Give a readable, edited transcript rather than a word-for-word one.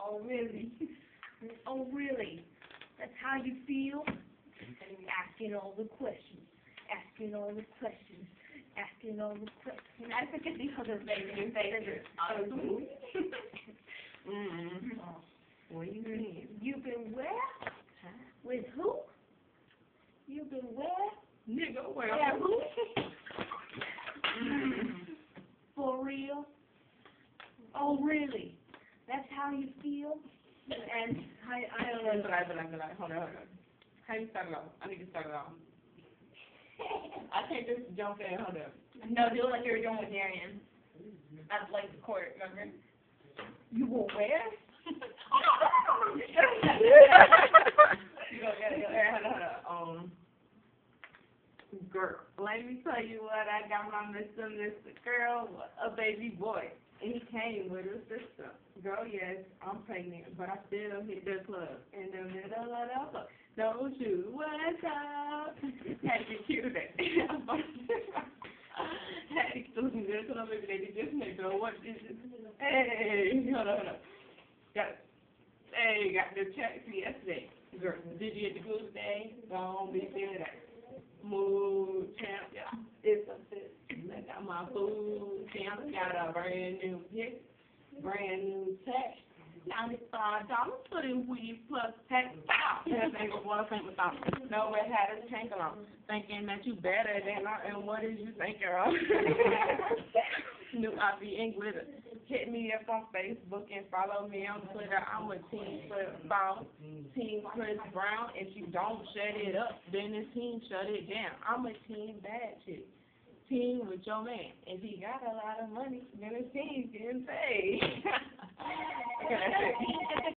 Oh, really? Oh, really? That's how you feel? Asking all the questions. Asking all the questions. Asking all the questions. I forget the other baby favorite. What do you mean? You've been where? Huh? With who? You've been where? Nigga, where? Yeah, who? For real? Oh, really? That's how you feel? And I don't know. Hold on. How you start it off? I need to start it off. I can't just jump in. Hold up. No, do it like you were doing with Darian. At like the court, remember? You were where? Hold on. Girl, let me tell you what I got my Mr. Girl, a baby boy. And he came with his sister. Girl, yes, I'm pregnant, but I still hit the club in the middle of the club. Don't you what's up? Had to cue that. Had to do this, and I'm looking at this nigga. What is it? Hey, hold on. Got the text yesterday. Girl, did you get the good day? Don't be feeling that. Mood champ, yeah. It's a fit. I got my food champ. Got a brand new pick, brand new tech. $95 for the weed plus tax. That ain't what I think about. No, it had a tank on. Thinking that you better than I am. What is you thinking of? New IP English. Hit me up on Facebook and follow me on Twitter. I'm a Team Football, Team Chris Brown. If you don't shut it up, then the team shut it down. I'm a team bad chick. Team with your man. If he got a lot of money, then the team getting paid. Okay, that's it.